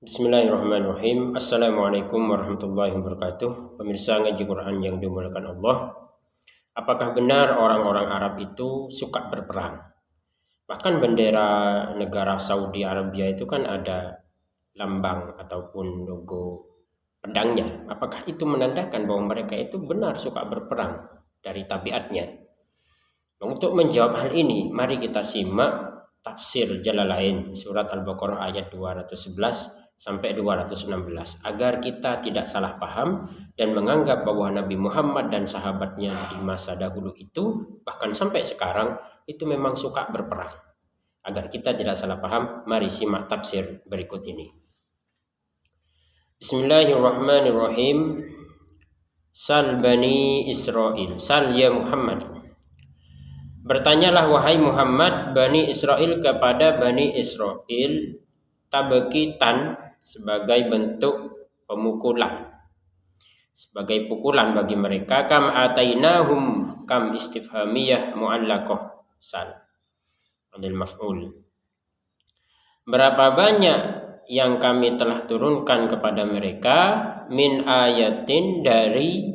Bismillahirrahmanirrahim. Assalamualaikum warahmatullahi wabarakatuh. Pemirsa ngaji Quran yang dimuliakan Allah. Apakah benar orang-orang Arab itu suka berperang? Bahkan bendera negara Saudi Arabia itu kan ada lambang ataupun logo pedangnya. Apakah itu menandakan bahwa mereka itu benar suka berperang dari tabiatnya? Untuk menjawab hal ini, mari kita simak tafsir Jalalain surat Al-Baqarah ayat 211 sampai 216 agar kita tidak salah paham dan menganggap bahwa Nabi Muhammad dan sahabatnya di masa dahulu itu bahkan sampai sekarang itu memang suka berperang. Agar kita tidak salah paham, mari simak tafsir berikut ini. Bismillahirrahmanirrahim. Sal Bani Israel, sal ya Muhammad. Bertanyalah wahai Muhammad Bani Israel kepada Bani Israel tabkitan sebagai bentuk pemukulan, sebagai pukulan bagi mereka. Kam atainahum, kam istifhamiyah mu'allaqah sal adil maf'ul. Berapa banyak yang kami telah turunkan kepada mereka min ayatin, dari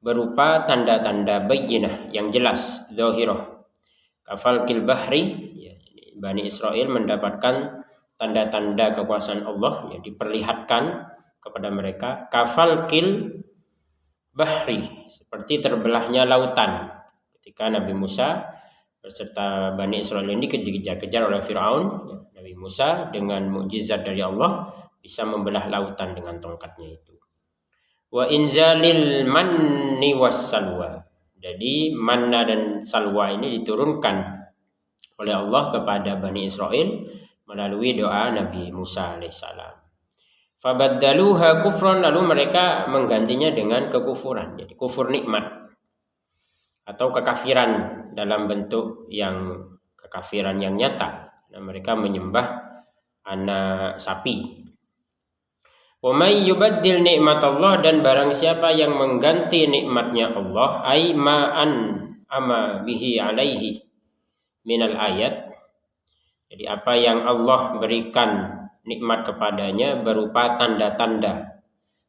berupa tanda-tanda bayyinah yang jelas, zahirah. Kafalkil bahri, Bani Israel mendapatkan tanda-tanda kekuasaan Allah yang diperlihatkan kepada mereka. Kafalkil bahri, seperti terbelahnya lautan ketika Nabi Musa beserta Bani Israel ini dikejar-kejar oleh Fir'aun. Nabi Musa dengan mukjizat dari Allah bisa membelah lautan dengan tongkatnya itu. Wa inzalil manni was salwa, jadi manna dan salwa ini diturunkan oleh Allah kepada Bani Israel melalui doa Nabi Musa alaihissalam. Fabaddaluha kufran, lalu mereka menggantinya dengan kekufuran, jadi kufur nikmat atau kekafiran dalam bentuk yang kekafiran yang nyata. Nah, mereka menyembah anak sapi. Wa may yubaddil nikmatallah, dan barang siapa yang mengganti nikmatnya Allah, ai ma'an ama bihi alaihi minal ayat, jadi apa yang Allah berikan nikmat kepadanya berupa tanda-tanda.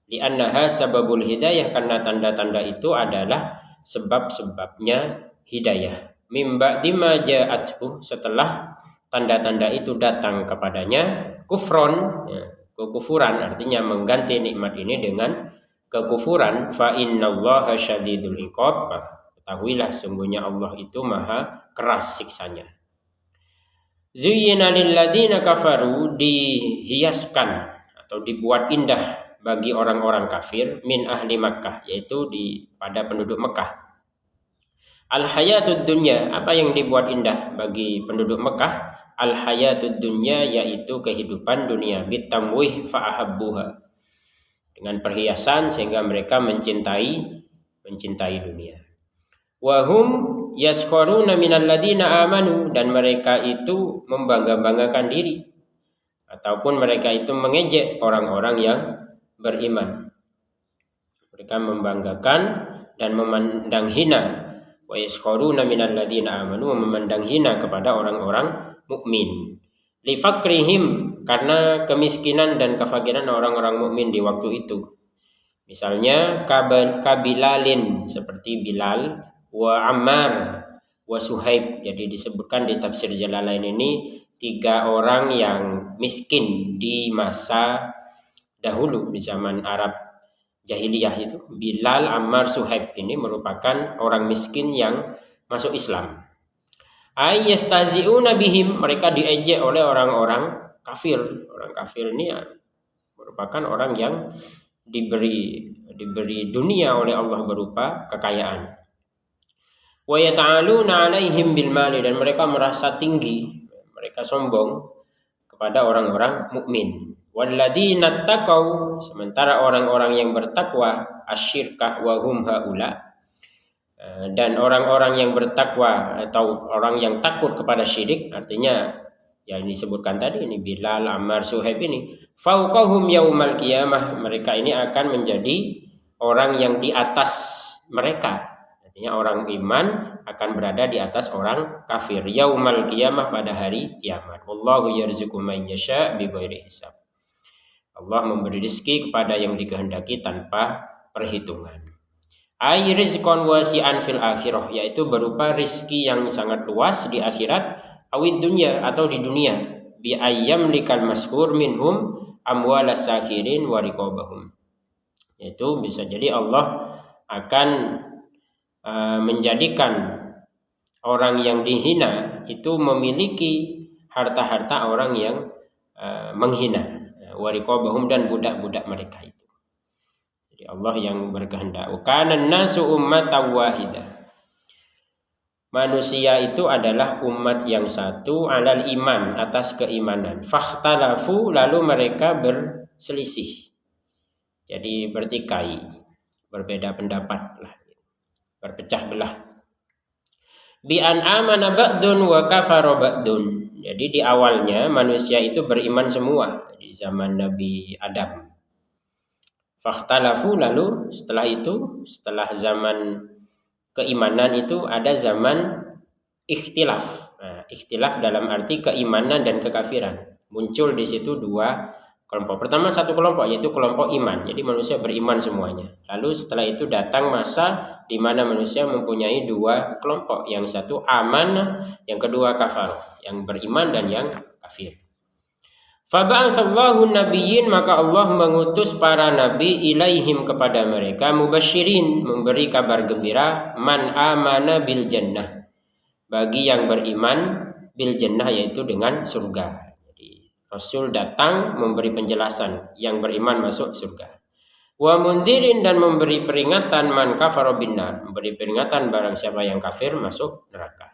Li'annaha sababul hidayah, karena tanda-tanda itu adalah sebab-sebabnya hidayah. Mim ba'di ma ja'athu, setelah tanda-tanda itu datang kepadanya. Kufron, kekufuran, artinya mengganti nikmat ini dengan kekufuran. Fa innallaha syadidul iqab, ketahuilah sungguhnya Allah itu maha keras siksanya. Zuyyina lilladzina kafaru, dihiaskan atau dibuat indah bagi orang-orang kafir, min ahli Makkah, yaitu pada penduduk Mekah. Al-hayatud dunya, apa yang dibuat indah bagi penduduk Mekah? Al-hayatud dunya, yaitu kehidupan dunia. Bitamwih fa'ahabbuha, dengan perhiasan sehingga mereka mencintai dunia. Wahum yaskharuna minal ladina amanu, dan mereka itu membangga-banggakan diri ataupun mereka itu mengejek orang-orang yang beriman. Mereka membanggakan dan memandang hina. Wa yaskharuna minal ladina amanu, memandang hina kepada orang-orang mukmin. Li fakrihim, karena kemiskinan dan kefakiran orang-orang mukmin di waktu itu. Misalnya kabilalin, seperti Bilal, wa Ammar, wa Suhaib. Jadi disebutkan di tafsir Jalalain ini 3 orang yang miskin di masa dahulu, di zaman Arab jahiliyah itu. Bilal, Ammar, Suhaib ini merupakan orang miskin yang masuk Islam. Ayyastazi'una bihim, mereka diejek oleh orang-orang kafir. Orang kafir ini merupakan orang yang diberi dunia oleh Allah berupa kekayaan. Wa yata'aluna 'alaihim bil mali, dan mereka merasa tinggi, mereka sombong kepada orang-orang mukmin. Walladzina taqau, sementara orang-orang yang bertakwa, asyirkah wa hum haula, dan orang-orang yang bertakwa atau orang yang takut kepada syirik, artinya yang disebutkan tadi ini Bilal, Ammar, Suhaib ini, fauqahum yaumal qiyamah, mereka ini akan menjadi orang yang di atas mereka. Artinya orang iman akan berada di atas orang kafir yaumal qiyamah, pada hari kiamat. Wallahu yarzuqu may yasha bighairi hisab. Allah memberi rezeki kepada yang dikehendaki tanpa perhitungan. Ai rizqan wasi'an fil akhirah, yaitu berupa rezeki yang sangat luas di akhirat, awid dunya atau di dunia, bi ayyam likal mashhur minhum amwalas sakhirin wa riqabahum. Itu bisa jadi Allah akan menjadikan orang yang dihina itu memiliki harta-harta orang yang menghina, wa riqabahum, dan budak-budak mereka itu. Jadi Allah yang berkehendak. Kana nasu ummatan wahidah. Manusia itu adalah umat yang satu, alal iman, atas keimanan. Fakhtalafu, lalu mereka berselisih. Jadi bertikai, berbeda pendapat lah, berpecah belah. Bi an amana ba'dun wa kafara ba'dun. Jadi di awalnya manusia itu beriman semua di zaman Nabi Adam. Fakhtalafu, lalu setelah zaman keimanan itu ada zaman ikhtilaf. Nah, ikhtilaf dalam arti keimanan dan kekafiran. Muncul di situ dua kelompok. Pertama satu kelompok, yaitu kelompok iman. Jadi manusia beriman semuanya. Lalu setelah itu datang masa di mana manusia mempunyai dua kelompok. Yang satu aman, yang kedua kafar. Yang beriman dan yang kafir. Faba'atsallahu nabiyyin, maka Allah mengutus para nabi ilaihim kepada mereka, mubasyirin, memberi kabar gembira, man amana bil jannah, bagi yang beriman, bil jannah, yaitu dengan surga. Rasul datang memberi penjelasan, yang beriman masuk surga. Wa mundirin, dan memberi peringatan, man kafara binnar, memberi peringatan barang siapa yang kafir masuk neraka.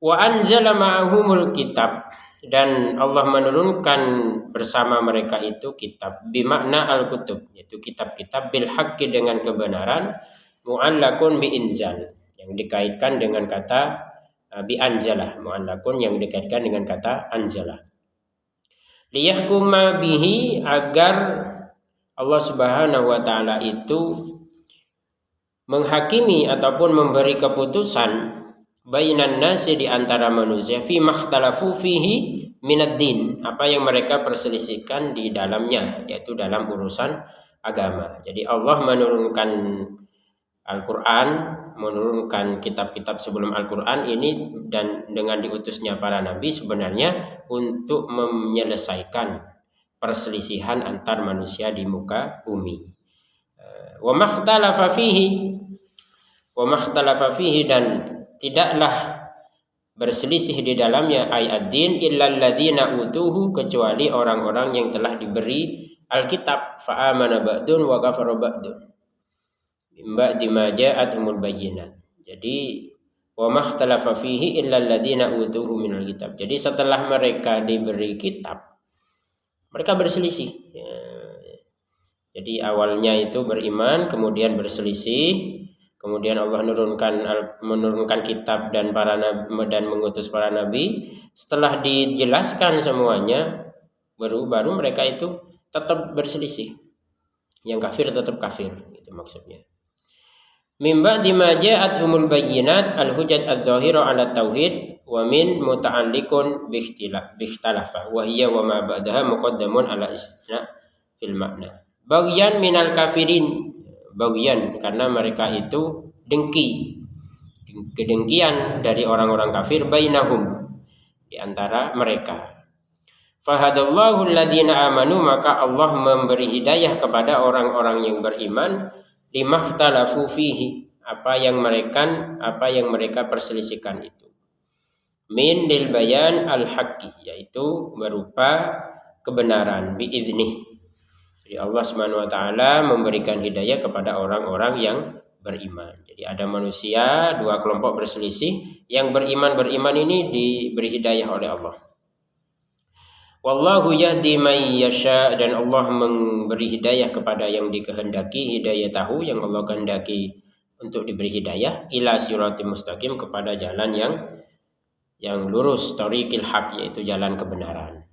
Wa anzala ma'ahumul kitab, dan Allah menurunkan bersama mereka itu kitab, bimakna al-kutub, yaitu kitab-kitab, bil haqqi, dengan kebenaran, mu'allakun bi inzal, yang dikaitkan dengan kata bi anzalah, mu'allakun yang dikaitkan dengan kata anzalah. Liyahkuma bihi, agar Allah Subhanahu wa taala itu menghakimi ataupun memberi keputusan bainan nasi, di antara manusia, fi makhtalafu fihi minad din, apa yang mereka perselisihkan di dalamnya, yaitu dalam urusan agama. Jadi Allah menurunkan Al-Quran, menurunkan kitab-kitab sebelum Al-Quran ini, dan dengan diutusnya para nabi sebenarnya untuk menyelesaikan perselisihan antar manusia di muka bumi. Wa makhtalafa fihi, dan tidaklah berselisih di dalamnya ayat-din illal ladzina utuhu, kecuali orang-orang yang telah diberi Alkitab, fa amana ba'dun wa kafara ba'dun ba'di ma ja'atuhumul bayyinat. Jadi wa makhtalafa fihi illal ladzina utuhu minal kitab. Jadi setelah mereka diberi kitab, mereka berselisih. Jadi awalnya itu beriman, kemudian berselisih, kemudian Allah menurunkan kitab dan mengutus para nabi. Setelah dijelaskan semuanya, baru mereka itu tetap berselisih. Yang kafir tetap kafir, itu maksudnya. Mimba dimaja'athumul bayyinat al-hujjat adz-dzahira 'ala tauhid wa min muta'alliqun bikhtalafa wa hiya wa ma ba'daha muqaddamun 'ala istina fil makna. Bagian minal kafirin, bagian karena mereka itu kedengkian dari orang-orang kafir, bainahum, di antara mereka. Fahadallahu alladhina amanu, maka Allah memberi hidayah kepada orang-orang yang beriman, limakhtalafu fihi, apa yang mereka perselisihkan itu, min lil bayan al haqqi, yaitu berupa kebenaran, biidnih. Jadi Allah Subhanahu wa taala memberikan hidayah kepada orang-orang yang beriman. Jadi ada manusia dua kelompok berselisih, yang beriman ini diberi hidayah oleh Allah. Wallahu yahdi may yasha, dan Allah memberi hidayah kepada yang dikehendaki, hidayah tahu yang Allah kehendaki untuk diberi hidayah, ila siratim mustaqim, kepada jalan yang lurus, tariqil haq, yaitu jalan kebenaran.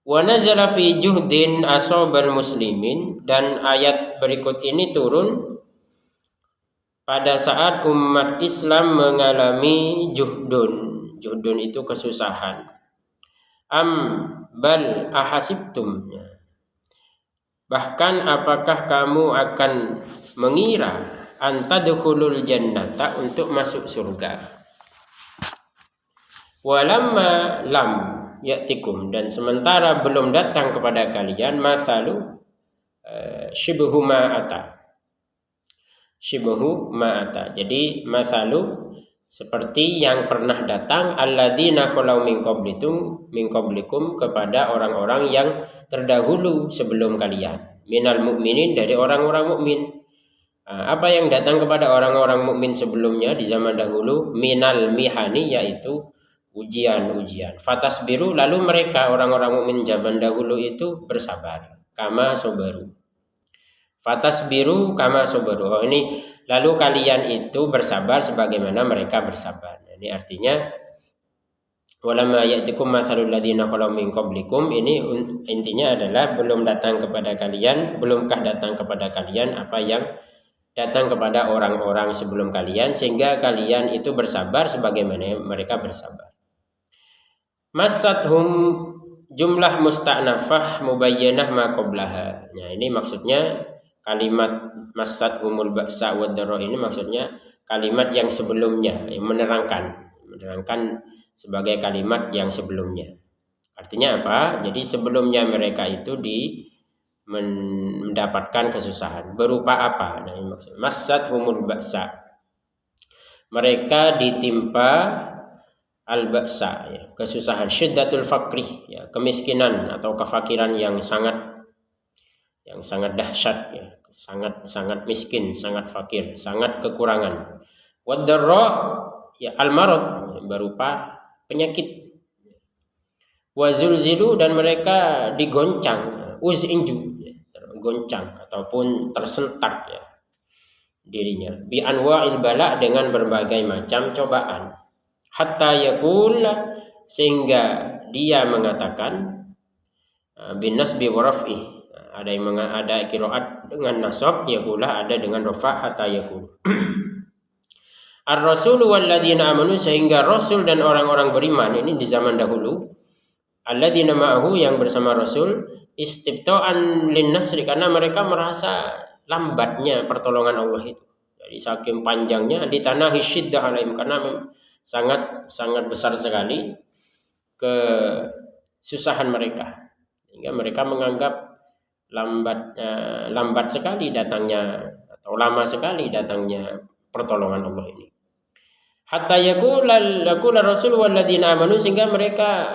Wa nazala fi juhdin asabal muslimin, dan ayat berikut ini turun pada saat umat Islam mengalami juhdun. Juhdun itu kesusahan. Bal ahasibtum, Bahkan apakah kamu akan mengira antadkhulul jannata untuk masuk surga? Walamma lam ya'tikum, dan sementara belum datang kepada kalian masalu syibhu ma'ata. Syibhu ma'ata. Jadi masalu seperti yang pernah datang alladzina khalau min qablikum kepada orang-orang yang terdahulu sebelum kalian, minal mu'minin, dari orang-orang mukmin. Apa yang datang kepada orang-orang mukmin sebelumnya di zaman dahulu? Minal mihani, yaitu ujian-ujian. Fatasbiru, lalu mereka orang-orang mukmin zaman dahulu itu bersabar. Kama sobaru. Fatasbiru kama sobaru. Oh, ini lalu kalian itu bersabar sebagaimana mereka bersabar. Ini artinya walamma ya'tikum mathalul ladzina khalau min qablikum, ini intinya adalah belumkah datang kepada kalian apa yang datang kepada orang-orang sebelum kalian, sehingga kalian itu bersabar sebagaimana mereka bersabar. Masathum, jumlah musta'nafah mubayyanah ma qablaha. Nah, ini maksudnya kalimat masathumul ba'sa wad dharra, ini maksudnya kalimat yang sebelumnya, yang menerangkan sebagai kalimat yang sebelumnya. Artinya apa? Jadi sebelumnya mereka itu mendapatkan kesusahan. Berupa apa? Nah, ini maksud masathumul ba'sa. Mereka ditimpa al-ba'sa, ya, kesusahan, syiddatul faqri, ya, kemiskinan atau kefakiran yang sangat dahsyat, ya, sangat miskin, sangat fakir, sangat kekurangan. Wad-dharra, ya, al-marad, berupa penyakit. Wazulzilu, dan mereka digoncang, uzinju, ya, tergoncang ataupun tersentak, ya, dirinya. Bi anwa'il bala, dengan berbagai macam cobaan. Hatta yaqul, sehingga dia mengatakan, bin nasbi wa raf'i, ada qiraat dengan nasab, yaqula ada dengan rafa, hatta yaqul. Ar-rasulu walladzina amanu, sehingga rasul dan orang-orang beriman ini di zaman dahulu, alladzina ma'ahu, yang bersama rasul, istibta'an lin nasri, karena mereka merasa lambatnya pertolongan Allah itu. Jadi saking panjangnya, ditanahi syiddah alaihim, karena sangat besar sekali kesusahan mereka, sehingga mereka menganggap lambat sekali datangnya, atau lama sekali datangnya pertolongan Allah ini. Hatta yaqula rasul walladzina amanu, sehingga mereka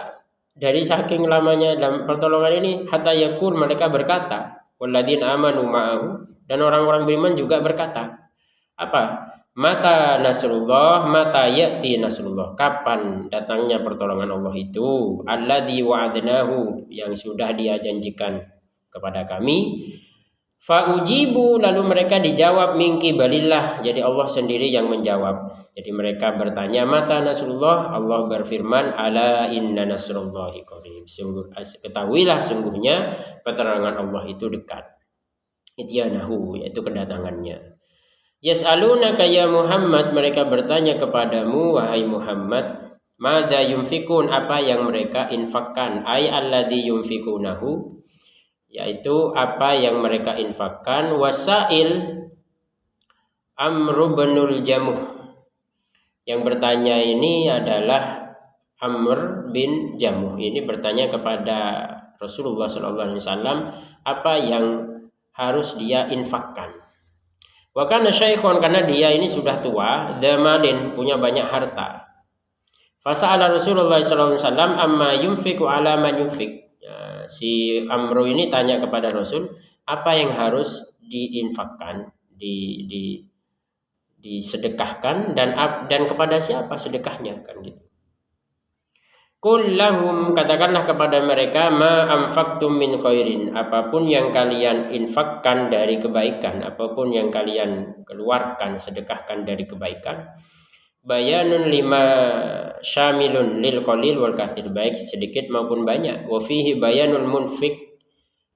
dari saking lamanya dalam pertolongan ini, hatta yaqul, mereka berkata, walladzina amanu ma'ahu, dan orang-orang beriman juga berkata, apa? Mata nasrullah, mata ya'ti nasrullah, kapan datangnya pertolongan Allah itu? Alladzi wa'adnahu, yang sudah Dia janjikan kepada kami. Fa'ujibu, lalu mereka dijawab, min qibalillah, jadi Allah sendiri yang menjawab. Jadi mereka bertanya, mata nasrullah, Allah berfirman, ala inna nasrullahi qarib, ketahuilah sungguhnya pertolongan Allah itu dekat. Ityanahu, yaitu kedatangannya. Yas'alunaka ya Muhammad, mereka bertanya kepadamu wahai Muhammad, madza yunfikun, apa yang mereka infakkan, ay alladzi yunfikunahu, yaitu apa yang mereka infakkan. Wasail Amr binul Jamuh, yang bertanya ini adalah Amr bin Jamuh, ini bertanya kepada Rasulullah SAW apa yang harus dia infakkan. Wa kana syaikhun, karena dia ini sudah tua, damalin, punya banyak harta. Fasa'ala Rasulullah SAW amma yunfiku ala man yunfik. Ya, si Amru ini tanya kepada Rasul, apa yang harus diinfakkan, disedekahkan, dan kepada siapa sedekahnya, kan gitu. Qul lahum, katakanlah kepada mereka, ma anfaqtum min khairin, apapun yang kalian infakkan dari kebaikan, apapun yang kalian keluarkan, sedekahkan dari kebaikan, bayanun lima syamilun lil qalil wal katsir, baik sedikit maupun banyak. Wa fihi bayanul munfik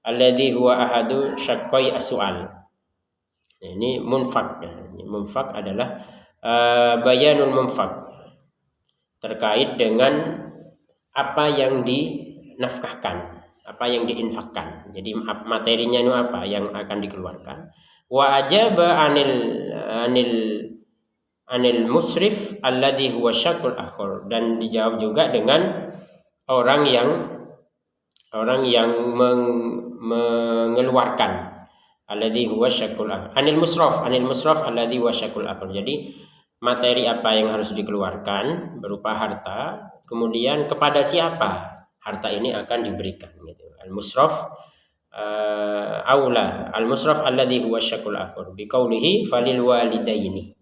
alladhi huwa ahadu syaqqai as-su'al. Ini munfak. Ini munfak adalah bayanul munfak, terkait dengan apa yang dinafkahkan, apa yang diinfakkan. Jadi materinya itu apa yang akan dikeluarkan. Wa ajaba anil musrif alladhi huwa syakul akhir, dan dijawab juga dengan orang yang mengeluarkan alladhi huwa syakul akhir. Anil musraf alladhi huwa syakul akhir. Jadi materi apa yang harus dikeluarkan berupa harta, kemudian kepada siapa harta ini akan diberikan gitu. Al-musraf al-musraf alladhi huwa syakul akhir biqaulihi falil walidaini.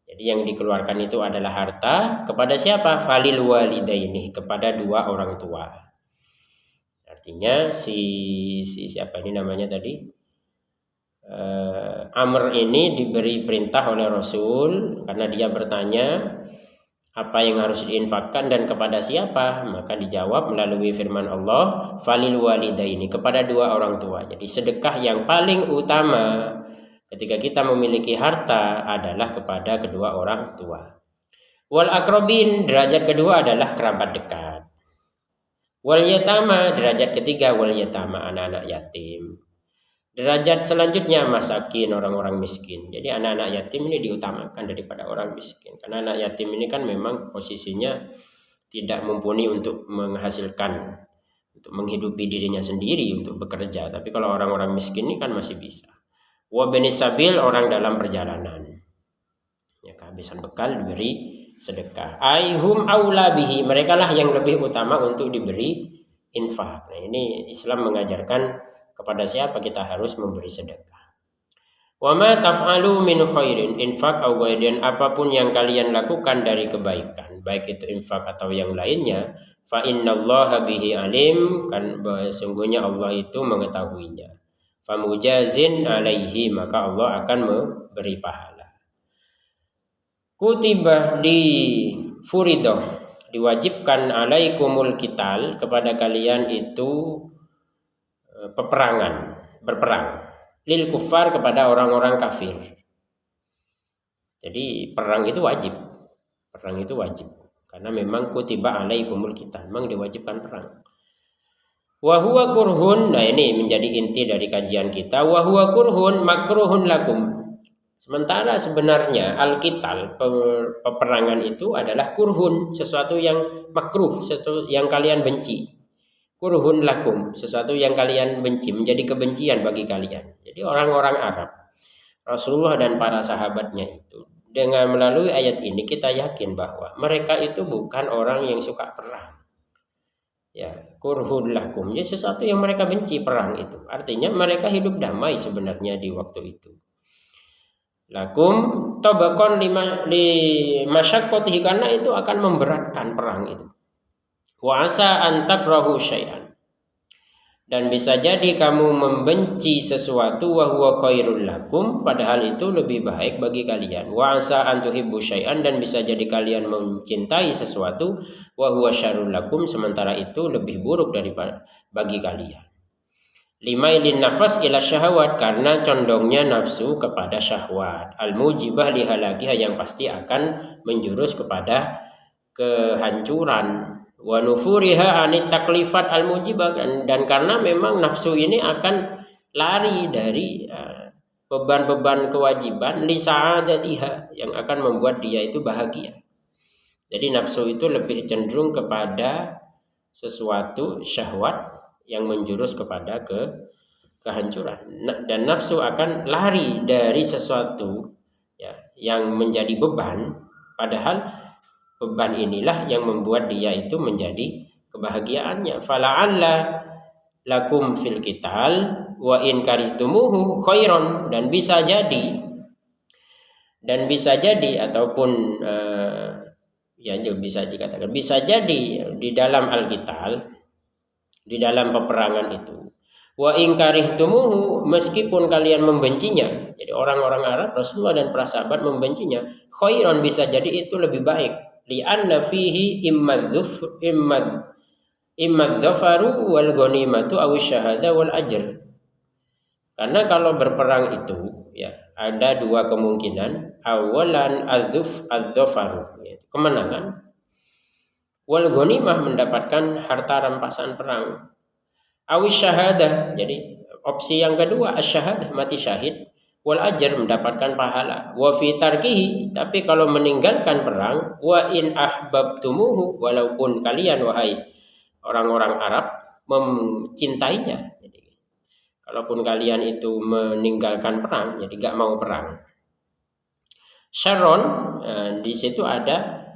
Jadi yang dikeluarkan itu adalah harta kepada siapa? Falil walidaini, kepada dua orang tua. Artinya siapa ini namanya tadi? Amr ini diberi perintah oleh Rasul karena dia bertanya apa yang harus diinfakkan dan kepada siapa, maka dijawab melalui firman Allah falil walidaini, kepada dua orang tua. Jadi sedekah yang paling utama ketika kita memiliki harta adalah kepada kedua orang tua. Wal akrobin, derajat kedua adalah kerabat dekat. Wal yatama, derajat ketiga wal yatama, anak-anak yatim. Derajat selanjutnya masakin, orang-orang miskin. Jadi anak-anak yatim ini diutamakan daripada orang miskin. Karena anak yatim ini kan memang posisinya tidak mumpuni untuk menghasilkan, untuk menghidupi dirinya sendiri, untuk bekerja. Tapi kalau orang-orang miskin ini kan masih bisa. Wa bani sabil, orang dalam perjalanan. Ya, kehabisan bekal diberi sedekah. Aihum aula bihi, mereka lah yang lebih utama untuk diberi infak. Nah, ini Islam mengajarkan kepada siapa kita harus memberi sedekah. Wa ma taf'alu min khairin, infak au ghairin, apapun yang kalian lakukan dari kebaikan, baik itu infak atau yang lainnya, fa innallaha bihi alim, kan sesungguhnya Allah itu mengetahuinya. Fa mujazin alaihi, maka Allah akan memberi pahala. Kutiba di furidah, diwajibkan alaikumul qital, kepada kalian itu peperangan, berperang, lil kufar, kepada orang-orang kafir. Jadi perang itu wajib karena memang kutiba alaikumul qital, memang diwajibkan perang. Wa huwa kurhun, nah ini menjadi inti dari kajian kita. Wa huwa kurhun makruhun lakum, sementara sebenarnya al-qital, peperangan itu adalah kurhun, sesuatu yang makruh, sesuatu yang kalian benci. Kurhun lakum, sesuatu yang kalian benci, menjadi kebencian bagi kalian. Jadi orang-orang Arab, Rasulullah dan para sahabatnya itu, dengan melalui ayat ini kita yakin bahwa mereka itu bukan orang yang suka perang. Ya, kurhun lakum, ya sesuatu yang mereka benci, perang itu. Artinya mereka hidup damai sebenarnya di waktu itu. Lakum tabaqon li masyaqqatihi, karena itu akan memberatkan perang itu. Wa asa an takrahu syai'an, dan bisa jadi kamu membenci sesuatu wa huwa khairul lakum, padahal itu lebih baik bagi kalian. Wa asa an tuhibbu syai'an, dan bisa jadi kalian mencintai sesuatu wa huwa syarrul lakum, sementara itu lebih buruk daripada bagi kalian. Limailin nafas ila syahwat, karena condongnya nafsu kepada syahwat. Al mujibah lihalakiha, yang pasti akan menjurus kepada kehancuran. Wa nufuriha anit taklifat al mujibah, dan karena memang nafsu ini akan lari dari beban-beban kewajiban li sa'adatiha, yang akan membuat dia itu bahagia. Jadi nafsu itu lebih cenderung kepada sesuatu syahwat yang menjurus kepada kehancuran, dan nafsu akan lari dari sesuatu ya yang menjadi beban, padahal beban inilah yang membuat dia itu menjadi kebahagiaannya. Fala'alla lakum fil qital wa in karihtumuhu khairon, dan bisa jadi ataupun bisa dikatakan bisa jadi di dalam al-qital, di dalam peperangan itu, wa in karihtumuhu, meskipun kalian membencinya. Jadi orang-orang Arab, Rasulullah dan para sahabat membencinya, khairon, bisa jadi itu lebih baik. Li'anna fihi imma dhafaru wal ghanimatu aw syahada wal ajr. Karena kalau berperang itu ya ada dua kemungkinan. Awalan adzafaru, kemenangan. Wal ghanimah, mendapatkan harta rampasan perang. Awis syahadah. Jadi opsi yang kedua asyahadah, mati syahid. Wal ajr, mendapatkan pahala. Wa fi tarkihi, tapi kalau meninggalkan perang, wa in ahbabtumuhu, walaupun kalian wahai orang-orang Arab mencintainya. Jadi, kalaupun kalian itu meninggalkan perang, jadi gak mau perang. Syarron, di situ ada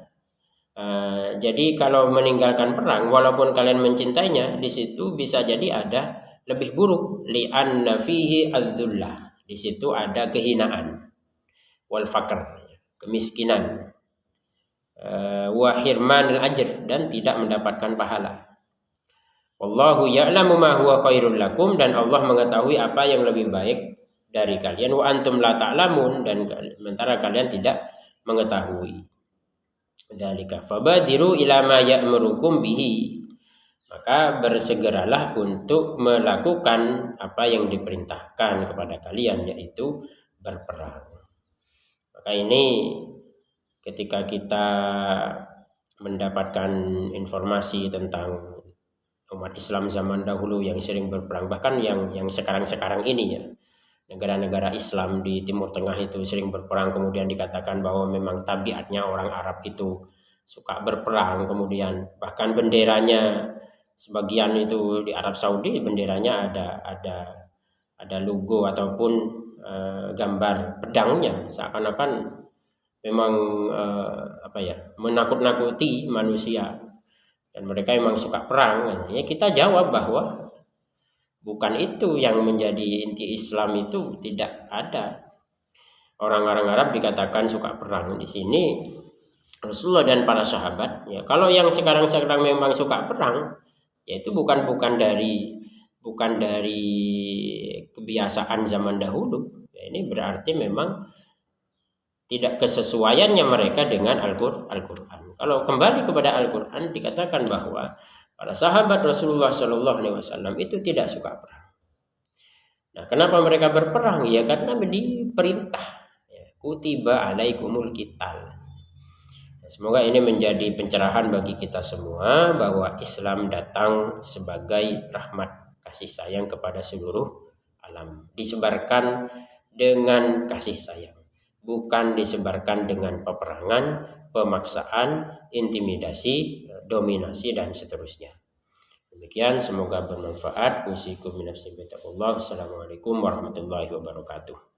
jadi kalau meninggalkan perang walaupun kalian mencintainya, di situ bisa jadi ada lebih buruk, li'anna fihi adzullah. Di situ ada kehinaan, wal faqr, kemiskinan, wa hirmanil ajr, dan tidak mendapatkan pahala. Wallahu ya'lamu ma huwa khairul lakum, dan Allah mengetahui apa yang lebih baik dari kalian. Wa antum la ta'lamun, dan sementara kalian tidak mengetahui. Dzalika fabadiru ila ma ya'murukum bihi, maka bersegeralah untuk melakukan apa yang diperintahkan kepada kalian, yaitu berperang. Maka ini ketika kita mendapatkan informasi tentang umat Islam zaman dahulu yang sering berperang, bahkan yang sekarang-sekarang ini ya, negara-negara Islam di Timur Tengah itu sering berperang, kemudian dikatakan bahwa memang tabiatnya orang Arab itu suka berperang, kemudian bahkan benderanya sebagian itu di Arab Saudi benderanya ada logo ataupun gambar pedangnya, seakan-akan memang menakut-nakuti manusia dan mereka memang suka perang. Ya, kita jawab bahwa bukan itu yang menjadi inti Islam, itu tidak ada. Orang-orang Arab dikatakan suka perang. Di sini Rasulullah dan para sahabat, ya kalau yang sekarang memang suka perang, yaitu bukan dari kebiasaan zaman dahulu. Ya, ini berarti memang tidak kesesuaiannya mereka dengan Al-Quran. Kalau kembali kepada Al-Quran, dikatakan bahwa para sahabat Rasulullah SAW itu tidak suka perang. Nah, kenapa mereka berperang? Ya karena diperintah. Ya, kutiba alaikumul qital. Semoga ini menjadi pencerahan bagi kita semua bahwa Islam datang sebagai rahmat kasih sayang kepada seluruh alam. Disebarkan dengan kasih sayang, bukan disebarkan dengan peperangan, pemaksaan, intimidasi, dominasi, dan seterusnya. Demikian, semoga bermanfaat. Usikum minafsi bitaqullah. Assalamualaikum warahmatullahi wabarakatuh.